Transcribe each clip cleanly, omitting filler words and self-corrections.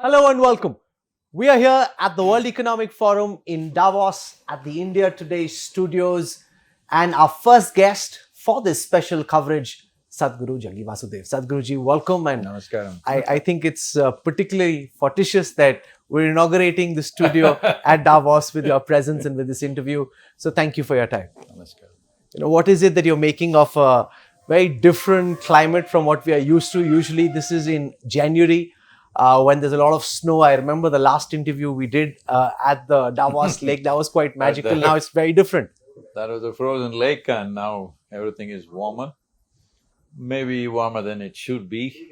Hello and welcome. We are here at the World Economic Forum in Davos at the India Today studios, and our first guest for this special coverage, Sadhguru Jangi Vasudev. Sadhguruji, welcome. And Namaskaram. I think it's particularly fortuitous that we're inaugurating the studio at Davos with your presence and with this interview. So thank you for your time. Namaskaram. What is it that you're making of a very different climate from what we are used to? Usually this is in January when there's a lot of snow. I remember the last interview we did at the Davos lake. That was quite magical. Now it's very different. That was a frozen lake and now everything is warmer. Maybe warmer than it should be.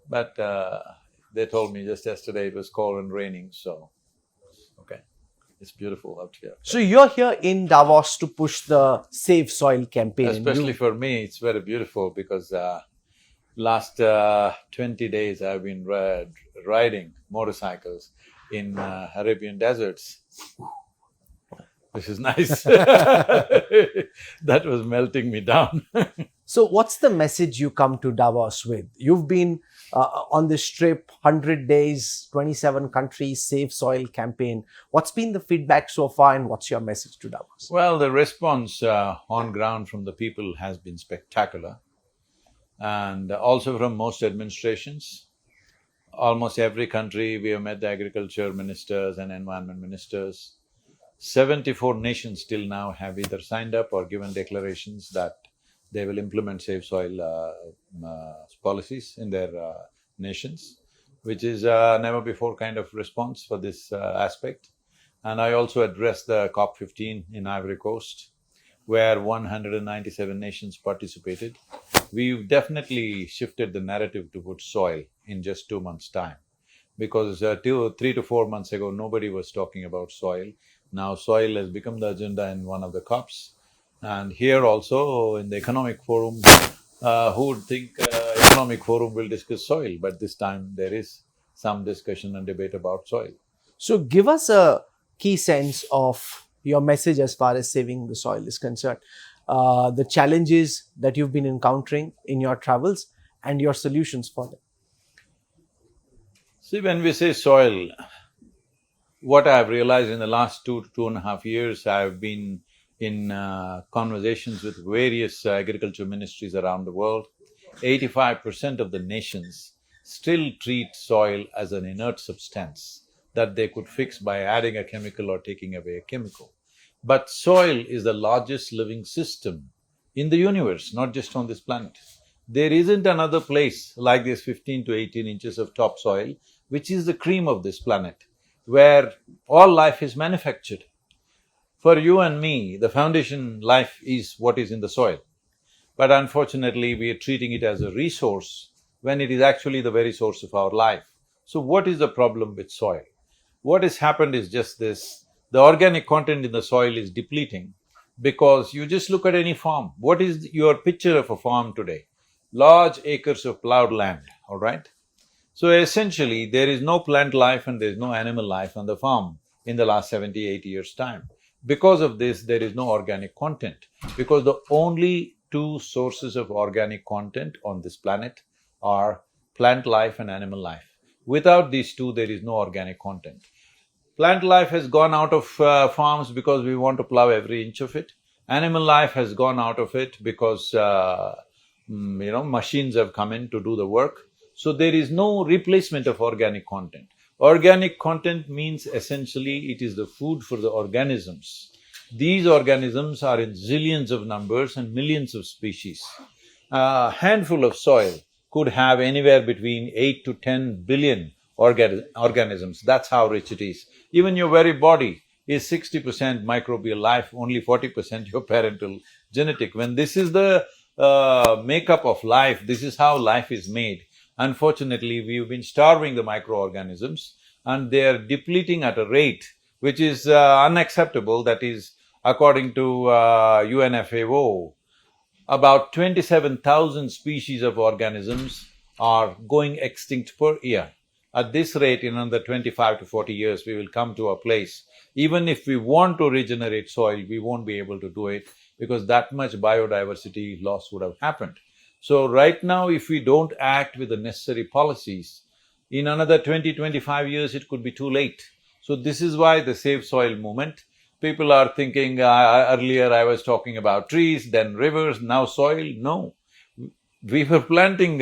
But they told me just yesterday it was cold and raining, so okay. It's beautiful out here. So you're here in Davos to push the Save Soil campaign. Especially for me, it's very beautiful because last 20 days I've been riding motorcycles in Arabian deserts. This is nice. That was melting me down. So what's the message you come to Davos with? You've been on this trip, 100 days, 27 countries, Save Soil campaign. What's been the feedback so far and what's your message to Davos? Well, the response on ground from the people has been spectacular, and also from most administrations. Almost every country we have met the agriculture ministers and environment ministers. 74 nations till now have either signed up or given declarations that they will implement Save Soil policies in their nations, which is never before kind of response for this aspect. And I also addressed the COP15 in Ivory Coast, where 197 nations participated. We've definitely shifted the narrative towards soil in just 2 months' time, because till 3 to 4 months ago, nobody was talking about soil. Now soil has become the agenda in one of the COPs. And here also in the Economic Forum, who would think Economic Forum will discuss soil, but this time there is some discussion and debate about soil. So give us a key sense of your message as far as saving the soil is concerned. The challenges that you've been encountering in your travels and your solutions for them. See, when we say soil, what I've realized in the last 2.5 years, I've been in conversations with various agriculture ministries around the world. 85% of the nations still treat soil as an inert substance that they could fix by adding a chemical or taking away a chemical. But soil is the largest living system in the universe, not just on this planet. There isn't another place like this 15 to 18 inches of topsoil, which is the cream of this planet, where all life is manufactured. For you and me, the foundation life is what is in the soil. But unfortunately, we are treating it as a resource when it is actually the very source of our life. So what is the problem with soil? What has happened is just this: the organic content in the soil is depleting because you just look at any farm. What is your picture of a farm today? Large acres of plowed land, all right? So essentially, there is no plant life and there is no animal life on the farm in the last 70, 80 years' time. Because of this, there is no organic content, because the only two sources of organic content on this planet are plant life and animal life. Without these two, there is no organic content. Plant life has gone out of farms because we want to plow every inch of it. Animal life has gone out of it because, machines have come in to do the work. So there is no replacement of organic content. Organic content means essentially it is the food for the organisms. These organisms are in zillions of numbers and millions of species. A handful of soil could have anywhere between 8 to 10 billion organisms. That's how rich it is. Even your very body is 60% microbial life, only 40% your parental genetic. When this is the makeup of life, this is how life is made. Unfortunately, we've been starving the microorganisms and they are depleting at a rate which is unacceptable. That is, according to UNFAO, about 27,000 species of organisms are going extinct per year. At this rate, in another 25 to 40 years, we will come to a place, even if we want to regenerate soil, we won't be able to do it because that much biodiversity loss would have happened. So right now, if we don't act with the necessary policies, In another 20, 25 years, it could be too late. So this is why the Save Soil movement, people are thinking, earlier I was talking about trees, then rivers, now soil. No, we were planting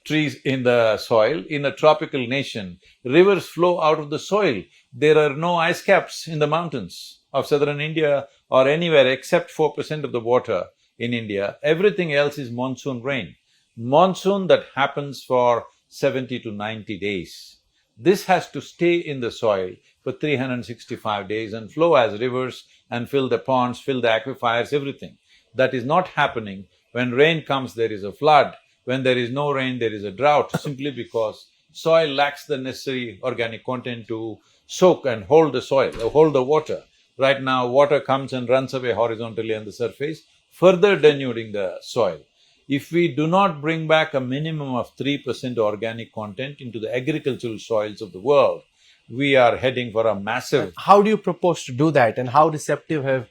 trees in the soil. In a tropical nation, rivers flow out of the soil. There are no ice caps in the mountains of southern India or anywhere except 4% of the water in India. Everything else is monsoon rain. Monsoon that happens for 70 to 90 days. This has to stay in the soil for 365 days and flow as rivers and fill the ponds, fill the aquifers, everything. That is not happening. When rain comes, there is a flood. When there is no rain, there is a drought, simply because soil lacks the necessary organic content to soak and hold the soil, hold the water. Right now, water comes and runs away horizontally on the surface, further denuding the soil. If we do not bring back a minimum of 3% organic content into the agricultural soils of the world, we are heading for a massive… How do you propose to do that, and how receptive have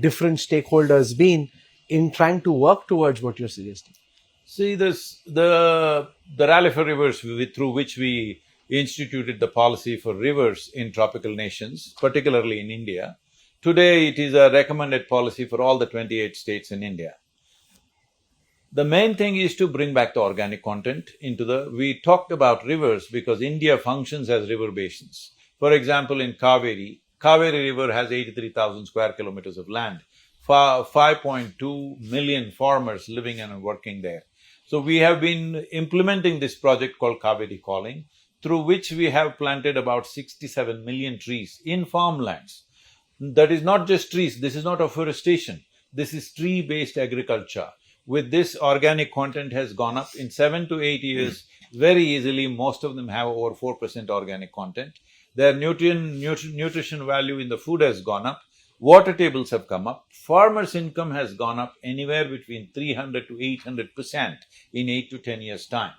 different stakeholders been in trying to work towards what you're suggesting? See, the Rally for Rivers, through which we instituted the policy for rivers in tropical nations, particularly in India. Today, it is a recommended policy for all the 28 states in India. The main thing is to bring back the organic content into we talked about rivers because India functions as river basins. For example, in Kaveri River has 83,000 square kilometers of land, 5.2 million farmers living and working there. So we have been implementing this project called Kaveri Calling, through which we have planted about 67 million trees in farmlands. That is not just trees, this is not afforestation, this is tree-based agriculture. With this, organic content has gone up in 7 to 8 years. Very easily, most of them have over 4% organic content. Their nutrition value in the food has gone up. Water tables have come up. Farmers' income has gone up anywhere between 300 to 800% in 8 to 10 years' time.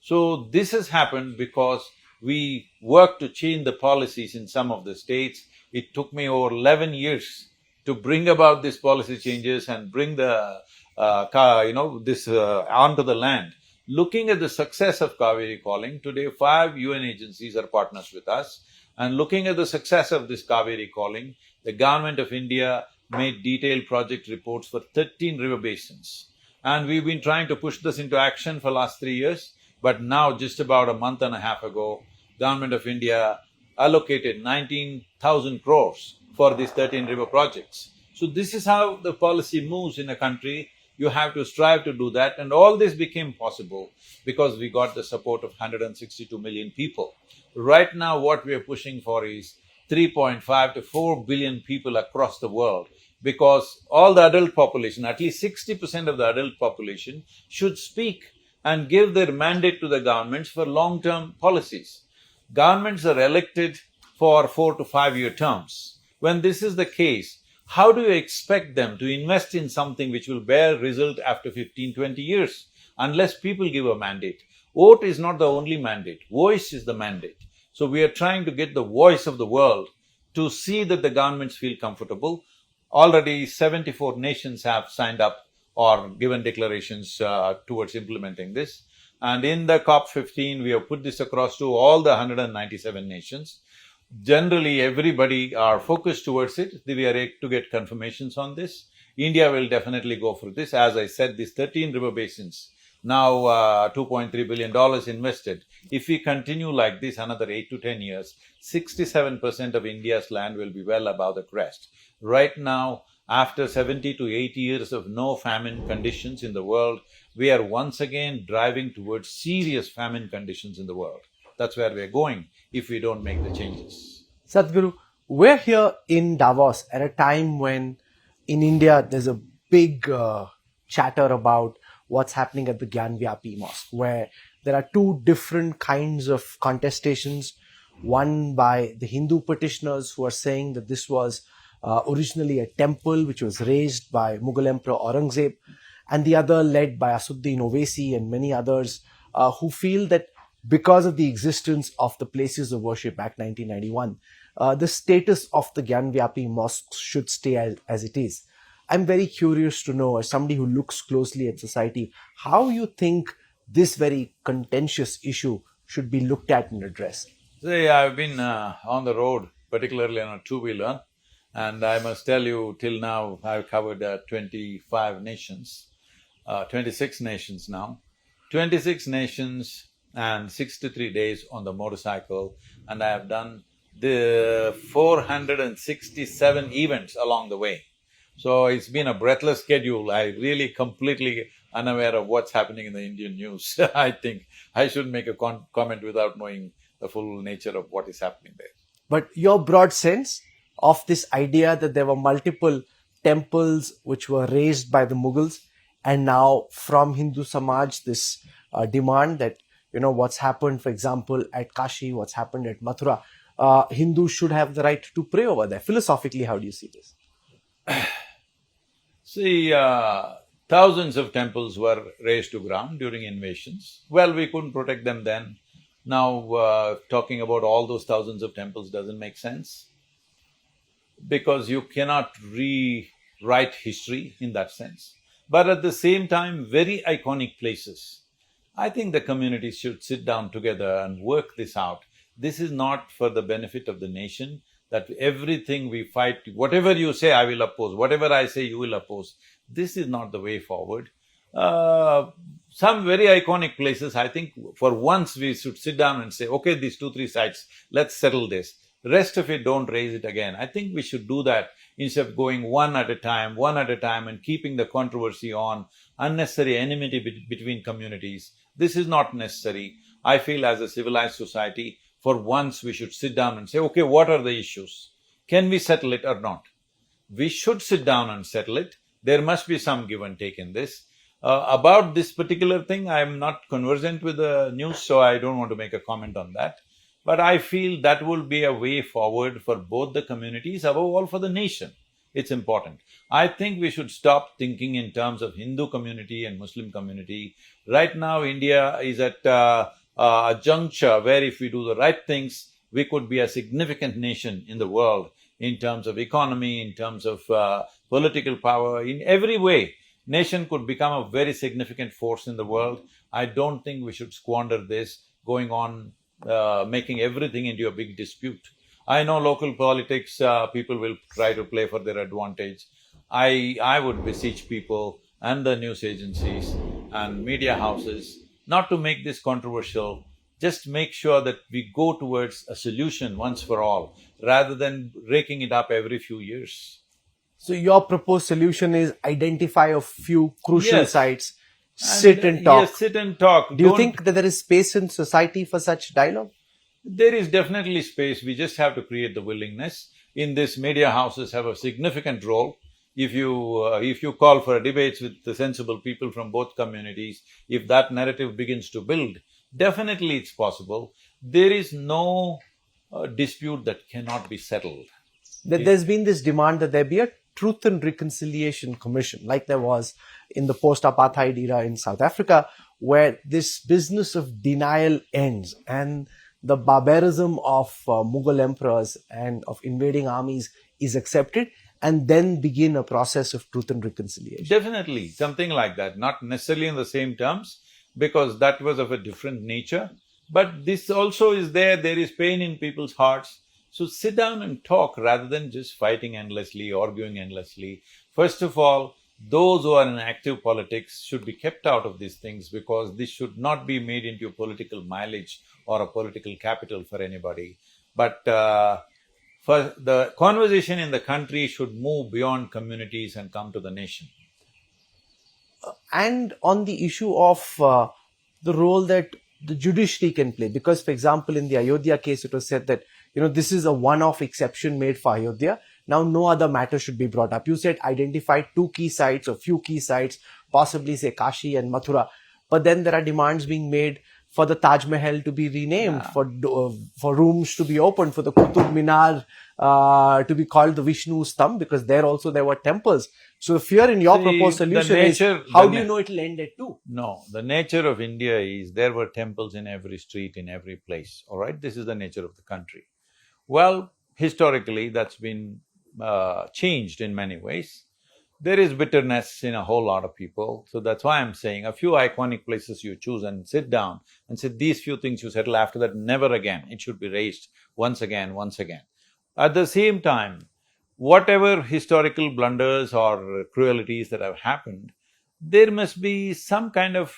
So this has happened because we worked to change the policies in some of the states. It took me over 11 years to bring about these policy changes and bring the onto the land. Looking at the success of Kaveri Calling, today 5 UN agencies are partners with us. And looking at the success of this Kaveri Calling, the government of India made detailed project reports for 13 river basins. And we've been trying to push this into action for last 3 years. But now, just about a month and a half ago, government of India allocated 19,000 crores for these 13 river projects. So this is how the policy moves in a country. You have to strive to do that, and all this became possible because we got the support of 162 million people. Right now, what we are pushing for is 3.5 to 4 billion people across the world, because all the adult population, at least 60% of the adult population, should speak and give their mandate to the governments for long-term policies. Governments are elected for 4 to 5 year terms. When this is the case, how do you expect them to invest in something which will bear result after 15, 20 years, unless people give a mandate? Vote is not the only mandate. Voice is the mandate. So we are trying to get the voice of the world to see that the governments feel comfortable. Already 74 nations have signed up or given declarations towards implementing this. And in the COP15, we have put this across to all the 197 nations. Generally, everybody are focused towards it. We are to get confirmations on this. India will definitely go for this. As I said, these 13 river basins, now $2.3 billion invested. If we continue like this another 8 to 10 years, 67% of India's land will be well above the crest. Right now, after 70 to 80 years of no famine conditions in the world, we are once again driving towards serious famine conditions in the world. That's where we're going if we don't make the changes. Sadhguru, we're here in Davos at a time when in India there's a big chatter about what's happening at the Gyanvapi mosque, where there are two different kinds of contestations. One by the Hindu petitioners who are saying that this was originally a temple which was razed by Mughal Emperor Aurangzeb, and the other led by Asuddin Owaisi and many others who feel that because of the existence of the places of worship Act 1991, the status of the Gyanvapi mosques should stay as it is. I'm very curious to know, as somebody who looks closely at society, how you think this very contentious issue should be looked at and addressed? See, I've been on the road, particularly on a two-wheeler, and I must tell you, till now, I've covered 25 nations, 26 nations now. 26 nations and 63 days on the motorcycle, and I have done the 467 events along the way. So it's been a breathless schedule. I really completely unaware of what's happening in the Indian news. I think I shouldn't make a comment without knowing the full nature of what is happening there. But your broad sense of this idea that there were multiple temples which were raised by the Mughals, and now from Hindu Samaj, this demand that, what's happened, for example, at Kashi, what's happened at Mathura, Hindus should have the right to pray over there. Philosophically, how do you see this? See, thousands of temples were razed to ground during invasions. Well, we couldn't protect them then. Now, talking about all those thousands of temples doesn't make sense, because you cannot rewrite history in that sense. But at the same time, very iconic places. I think the communities should sit down together and work this out. This is not for the benefit of the nation, that everything we fight, whatever you say, I will oppose, whatever I say, you will oppose. This is not the way forward. Some very iconic places, I think for once we should sit down and say, okay, these 2-3 sites, let's settle this. The rest of it, don't raise it again. I think we should do that instead of going one at a time, and keeping the controversy on, unnecessary enmity between communities. This is not necessary. I feel as a civilized society, for once we should sit down and say, okay, what are the issues? Can we settle it or not? We should sit down and settle it. There must be some give and take in this. About this particular thing, I am not conversant with the news, so I don't want to make a comment on that. But I feel that will be a way forward for both the communities, above all for the nation. It's important. I think we should stop thinking in terms of Hindu community and Muslim community. Right now, India is at a juncture where if we do the right things, we could be a significant nation in the world in terms of economy, in terms of political power, in every way. Nation could become a very significant force in the world. I don't think we should squander this, going on making everything into a big dispute. I know local politics, people will try to play for their advantage. I would beseech people and the news agencies and media houses not to make this controversial. Just make sure that we go towards a solution once for all, rather than raking it up every few years. So your proposed solution is identify a few crucial Yes. sites, sit and talk. Yes, sit and talk. Do you Don't- think that there is space in society for such dialogue? There is definitely space, we just have to create the willingness. In this, media houses have a significant role. If you call for debates with the sensible people from both communities, if that narrative begins to build, definitely it's possible. There is no dispute that cannot be settled. There's been this demand that there be a Truth and Reconciliation Commission, like there was in the post-apartheid era in South Africa, where this business of denial ends and the barbarism of Mughal emperors and of invading armies is accepted, and then begin a process of truth and reconciliation. Definitely, something like that, not necessarily in the same terms, because that was of a different nature. But this also is there is pain in people's hearts. So sit down and talk rather than just fighting endlessly, arguing endlessly. First of all, those who are in active politics should be kept out of these things, because this should not be made into a political mileage or a political capital for anybody. But for the conversation in the country should move beyond communities and come to the nation. And on the issue of the role that the judiciary can play, because, for example, in the Ayodhya case, it was said that, this is a one-off exception made for Ayodhya. Now, no other matter should be brought up. You said identify 2 key sites or few key sites, possibly say Kashi and Mathura. But then there are demands being made for the Taj Mahal to be renamed, for rooms to be opened, for the Qutub Minar to be called the Vishnu's thumb, because there were temples. So the fear in your proposed solution is, how do you know it will end at 2? No, the nature of India is there were temples in every street, in every place, all right? This is the nature of the country. Well, historically, that's been changed in many ways. There is bitterness in a whole lot of people, so that's why I'm saying a few iconic places you choose and sit down and say these few things you settle, after that never again, it should be raised once again, once again. At the same time, whatever historical blunders or cruelties that have happened, there must be some kind of,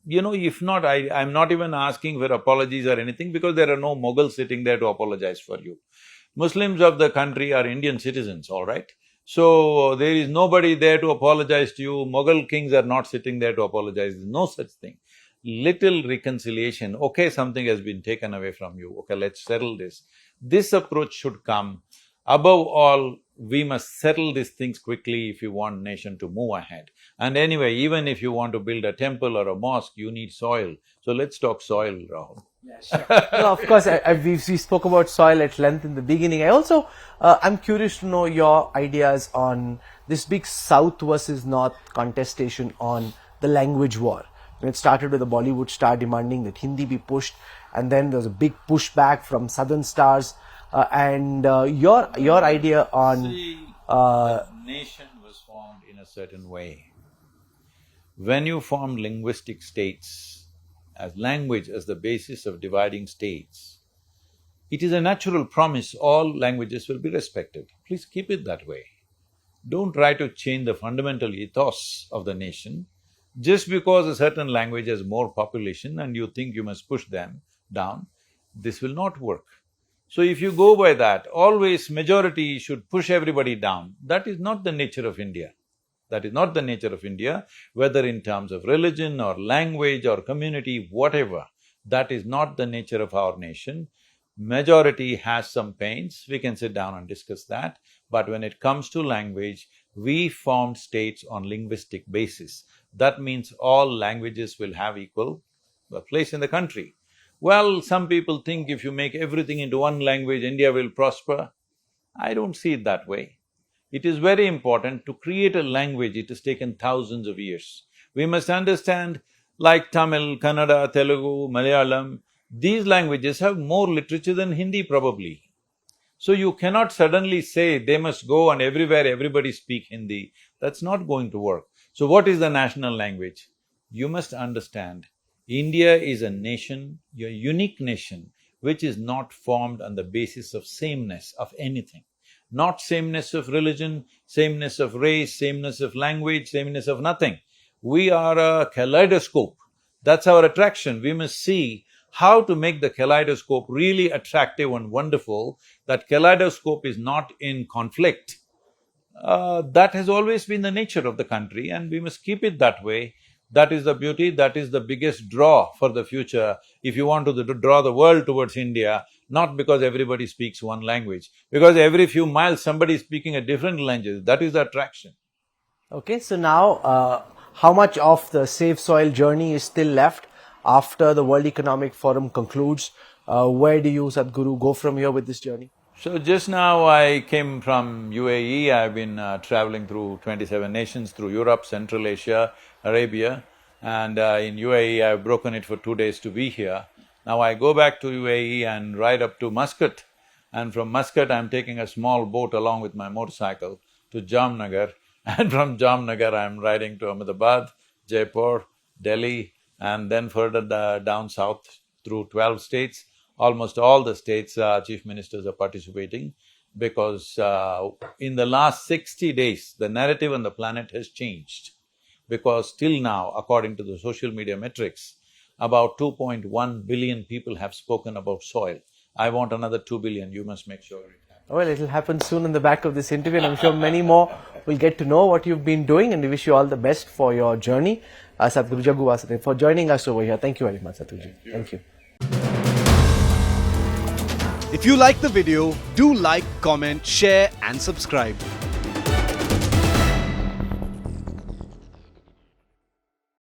if not, I'm not even asking for apologies or anything because there are no Mughals sitting there to apologize for you. Muslims of the country are Indian citizens, all right? So, there is nobody there to apologize to you, Mughal kings are not sitting there to apologize, there's no such thing. Little reconciliation, okay, something has been taken away from you, okay, let's settle this. This approach should come. Above all, we must settle these things quickly if you want nation to move ahead. And anyway, even if you want to build a temple or a mosque, you need soil. So let's talk soil, Rahul. Yeah, sure. No, of course, we spoke about soil at length in the beginning. I'm curious to know your ideas on this big South versus North contestation on the language war. It started with a Bollywood star demanding that Hindi be pushed, and then there was a big pushback from Southern stars. Your idea on… the nation was formed in a certain way. When you form linguistic states, as language as the basis of dividing states, it is a natural promise all languages will be respected. Please keep it that way. Don't try to change the fundamental ethos of the nation just because a certain language has more population and you think you must push them down. This will not work. So if you go by that, always majority should push everybody down, that is not the nature of India. That is not the nature of India, whether in terms of religion or language or community, whatever. That is not the nature of our nation. Majority has some pains, we can sit down and discuss that, but when it comes to language, we formed states on linguistic basis. That means all languages will have equal place in the country. Well, some people think if you make everything into one language, India will prosper. I don't see it that way. It is very important to create a language, it has taken thousands of years. We must understand, like Tamil, Kannada, Telugu, Malayalam, these languages have more literature than Hindi probably. So you cannot suddenly say they must go and everywhere everybody speak Hindi, that's not going to work. So what is the national language? You must understand, India is a nation, a unique nation, which is not formed on the basis of sameness of anything. Not sameness of religion, sameness of race, sameness of language, sameness of nothing. We are a kaleidoscope. That's our attraction. We must see how to make the kaleidoscope really attractive and wonderful. That kaleidoscope is not in conflict. That has always been the nature of the country and we must keep it that way. That is the beauty, that is the biggest draw for the future. If you want to draw the world towards India, not because everybody speaks one language, because every few miles somebody is speaking a different language, that is the attraction. Okay, so now how much of the Save Soil journey is still left after the World Economic Forum concludes? Where do you, Sadhguru, go from here with this journey? So just now I came from UAE, I've been traveling through 27 nations, through Europe, Central Asia, Arabia, and in UAE I've broken it for 2 days to be here. Now I go back to UAE and ride up to Muscat, and from Muscat I'm taking a small boat along with my motorcycle to Jamnagar, and from Jamnagar I'm riding to Ahmedabad, Jaipur, Delhi, and then further down south through 12 states. Almost all the states' chief ministers are participating because in the last 60 days, the narrative on the planet has changed. Because till now, according to the social media metrics, about 2.1 billion people have spoken about soil. I want another 2 billion, you must make sure it happens. Well, it'll happen soon in the back of this interview, and I'm sure many more will get to know what you've been doing, and we wish you all the best for your journey. Sadhguru Jagu for joining us over here. Thank you very much, Sadhguru. Thank you. If you like the video, do like, comment, share and subscribe.